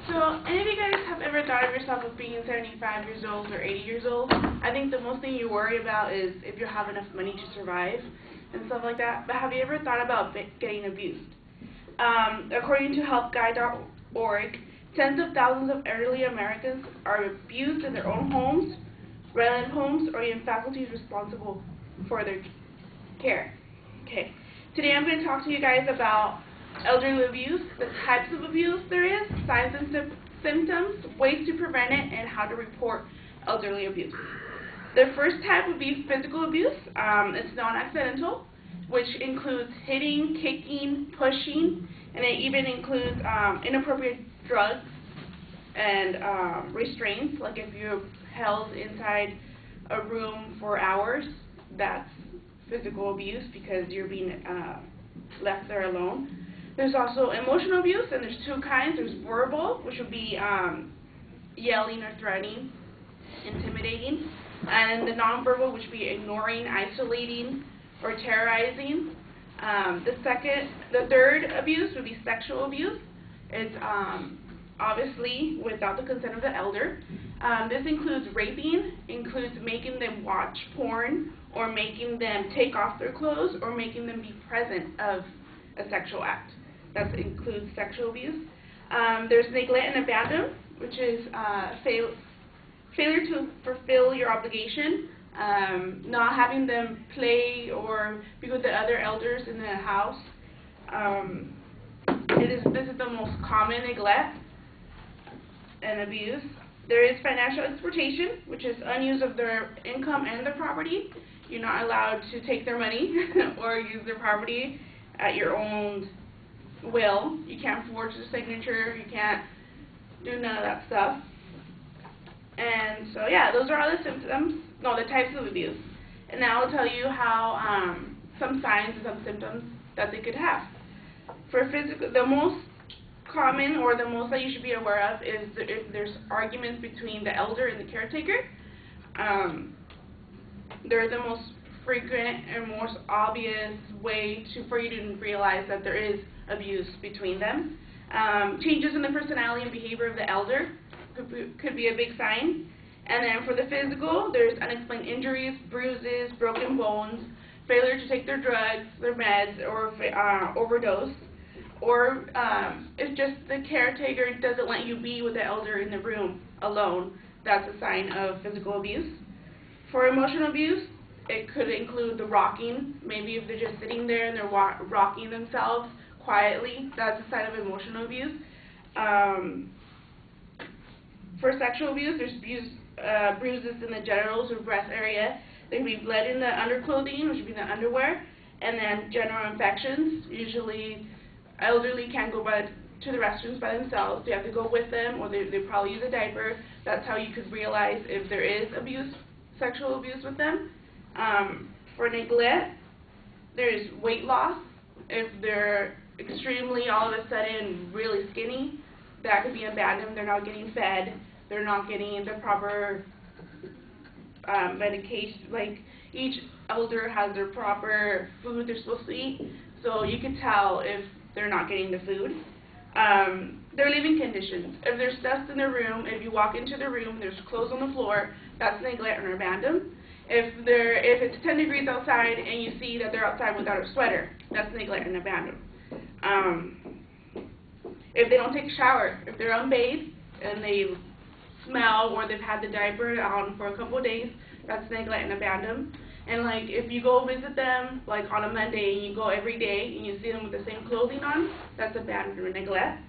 So, any of you guys have ever thought of yourself as being 75 years old or 80 years old? I think the most thing you worry about is if you have enough money to survive and stuff like that. But have you ever thought about getting abused? According to helpguide.org, tens of thousands of elderly Americans are abused in their own homes, relative homes, or even faculties responsible for their care. Okay. Today I'm going to talk to you guys about elderly abuse, the types of abuse there is, signs and symptoms, ways to prevent it, and how to report elderly abuse. The first type would be physical abuse. It's non-accidental, which includes hitting, kicking, pushing, and it even includes inappropriate drugs and restraints, like if you're held inside a room for hours, that's physical abuse because you're being left there alone. There's also emotional abuse, and there's two kinds. There's verbal, which would be yelling or threatening, intimidating, and the nonverbal, which would be ignoring, isolating, or terrorizing. The third abuse would be sexual abuse. It's obviously without the consent of the elder. This includes raping, includes making them watch porn, or making them take off their clothes, or making them be present of a sexual act. That includes sexual abuse. There's neglect and abandon, which is failure to fulfill your obligation, not having them play or be with the other elders in the house. This is the most common neglect and abuse. There is financial exploitation, which is unuse of their income and their property. You're not allowed to take their money or use their property at your own will. You can't forge the signature. You can't do none of that stuff. And so, yeah, those are all the the types of abuse. And now I'll tell you how some signs and some symptoms that they could have. For physical, the most common or the most that you should be aware of is if there's arguments between the elder and the caretaker. They're the most frequent and most obvious way for you to realize that there is abuse between them. Changes in the personality and behavior of the elder could be a big sign. And then for the physical, there's unexplained injuries, bruises, broken bones, failure to take their drugs, their meds, or overdose. Or if just the caretaker doesn't let you be with the elder in the room alone, that's a sign of physical abuse. For emotional abuse, it could include the rocking. Maybe if they're just sitting there and they're rocking themselves quietly, that's a sign of emotional abuse. For sexual abuse, there's bruises in the genitals or breast area. There can be blood in the underclothing, which would be the underwear, and then general infections. Usually, elderly can't go to the restrooms by themselves. You have to go with them, or they probably use a diaper. That's how you could realize if there is sexual abuse with them. For neglect, there's weight loss. If they're extremely, all of a sudden, really skinny, that could be abandoned. They're not getting fed. They're not getting the proper medication. Like, each elder has their proper food they're supposed to eat, so you can tell if they're not getting the food. Their living conditions. If there's dust in their room, if you walk into the room, there's clothes on the floor, that's neglect or abandon. If it's 10 degrees outside and you see that they're outside without a sweater, that's neglect and abandon. If they don't take a shower, if they're unbathed and they smell or they've had the diaper on for a couple of days, that's neglect and abandon. And like if you go visit them like on a Monday and you go every day and you see them with the same clothing on, that's abandon or neglect.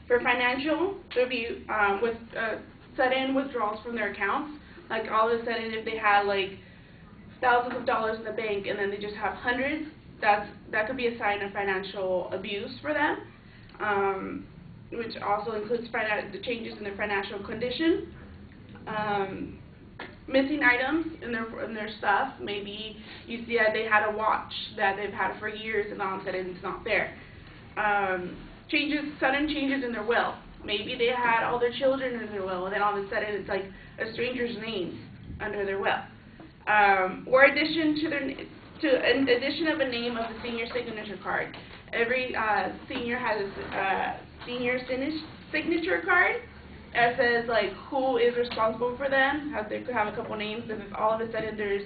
For financial, there would be with sudden withdrawals from their accounts. Like all of a sudden, if they had like thousands of dollars in the bank and then they just have hundreds, that could be a sign of financial abuse for them, which also includes the changes in their financial condition. Missing items in their stuff. Maybe you see that they had a watch that they've had for years and all of a sudden it's not there. Sudden changes in their will. Maybe they had all their children in their will, and then all of a sudden it's like a stranger's name under their will. Or addition of a name of the senior signature card. Every senior has a senior signature card that says like who is responsible for them. They could have a couple names, and if all of a sudden there's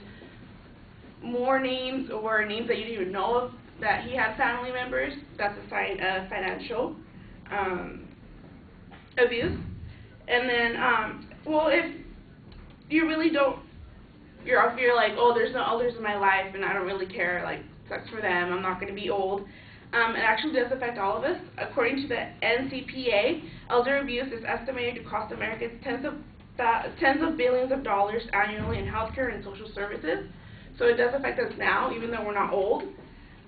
more names or names that you didn't even know of that he had family members, that's a sign of financial abuse. And then, well, if you really don't, you're like, oh, there's no elders in my life, and I don't really care, like, sucks for them, I'm not going to be old. It actually does affect all of us. According to the NCPA, elder abuse is estimated to cost Americans tens of billions of dollars annually in healthcare and social services. So it does affect us now, even though we're not old.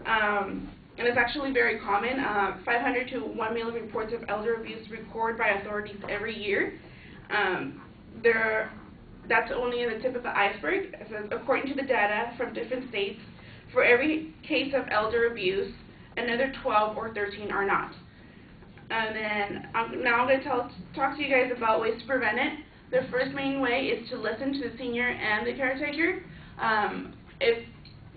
And it's actually very common. 500 to 1 million reports of elder abuse recorded by authorities every year. That's only the tip of the iceberg. It says, according to the data from different states, for every case of elder abuse, another 12 or 13 are not. And then now I'm going to talk to you guys about ways to prevent it. The first main way is to listen to the senior and the caretaker. If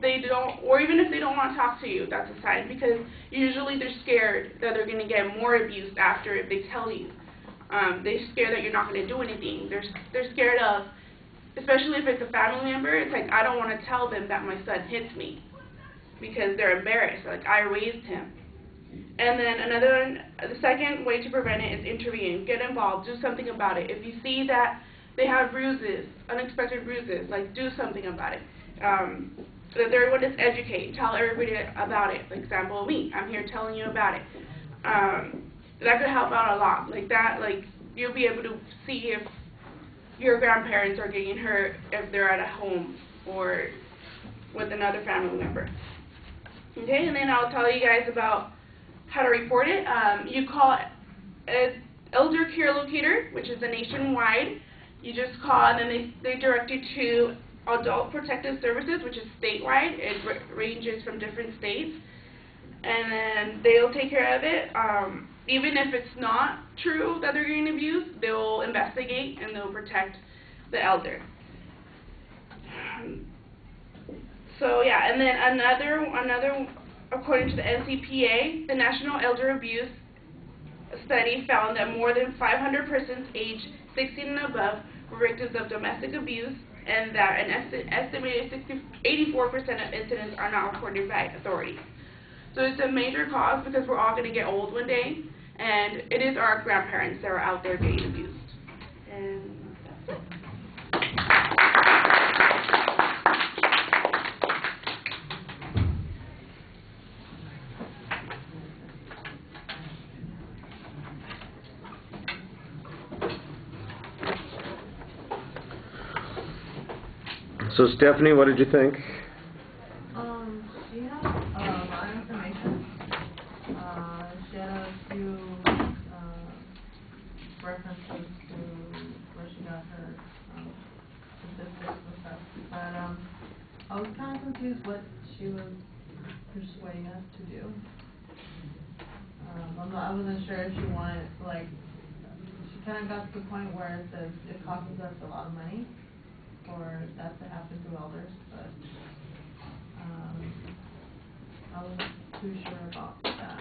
they don't, or even if they don't want to talk to you, that's a sign, because usually they're scared that they're going to get more abuse after if they tell you. They're scared that you're not going to do anything. They're scared of, especially if it's a family member, it's like, I don't want to tell them that my son hits me, because they're embarrassed, like, I raised him. And then the second way to prevent it is intervene, get involved, do something about it. If you see that they have bruises, unexpected bruises, like, do something about it. The third one is educate, tell everybody about it. For example, me, I'm here telling you about it. That could help out a lot. Like that, like, you'll be able to see if your grandparents are getting hurt if they're at a home or with another family member. Okay, and then I'll tell you guys about how to report it. You call an Elder Care Locator, which is a nationwide. You just call, and then they direct you to Adult Protective Services, which is statewide. It ranges from different states, and then they'll take care of it. Even if it's not true that they're getting abused, they'll investigate and they'll protect the elder. So yeah, and then another, according to the NCPA, the National Elder Abuse Study found that more than 500 persons aged 16 and above were victims of domestic abuse, and that an estimated 84% of incidents are not reported by authorities. So it's a major cause because we're all going to get old one day, and it is our grandparents that are out there getting abused. And that's it. So Stephanie, what did you think? She had a lot of information. She had a few references to where she got her statistics and stuff. But I was kind of confused what she was persuading us to do. I wasn't sure if she wanted, like, she kind of got to the point where it says it costs us a lot of money for that to happen to elders, but I wasn't too sure about that.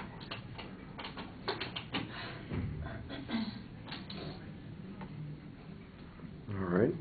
All right.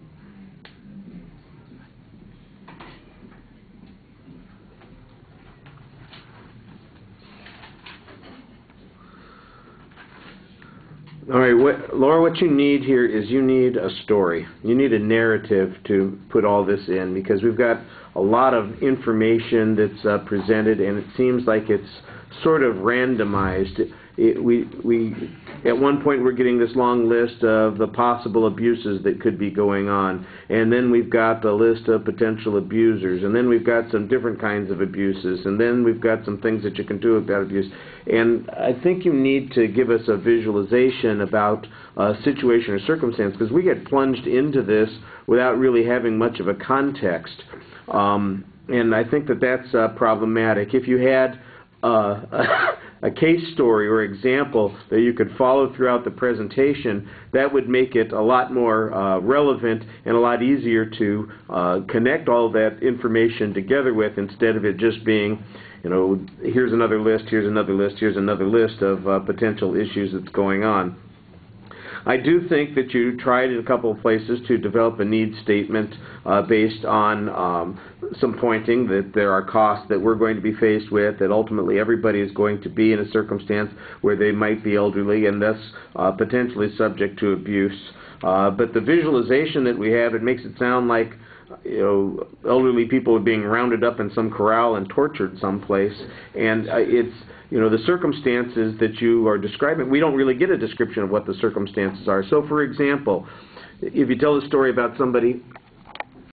All right, Laura, what you need here is you need a story. You need a narrative to put all this in, because we've got a lot of information that's presented, and it seems like it's sort of randomized. At one point we're getting this long list of the possible abuses that could be going on, and then we've got the list of potential abusers, and then we've got some different kinds of abuses, and then we've got some things that you can do with that abuse. And I think you need to give us a visualization about a situation or circumstance, because we get plunged into this without really having much of a context, and I think that that's problematic. If you had a case story or example that you could follow throughout the presentation, that would make it a lot more relevant and a lot easier to connect all that information together with, instead of it just being, you know, here's another list, here's another list, here's another list of potential issues that's going on. I do think that you tried in a couple of places to develop a needs statement based on some pointing that there are costs that we're going to be faced with, that ultimately everybody is going to be in a circumstance where they might be elderly and thus potentially subject to abuse. But the visualization that we have, it makes it sound like, you know, elderly people are being rounded up in some corral and tortured someplace, and it's, you know, the circumstances that you are describing, we don't really get a description of what the circumstances are. So, for example, if you tell a story about somebody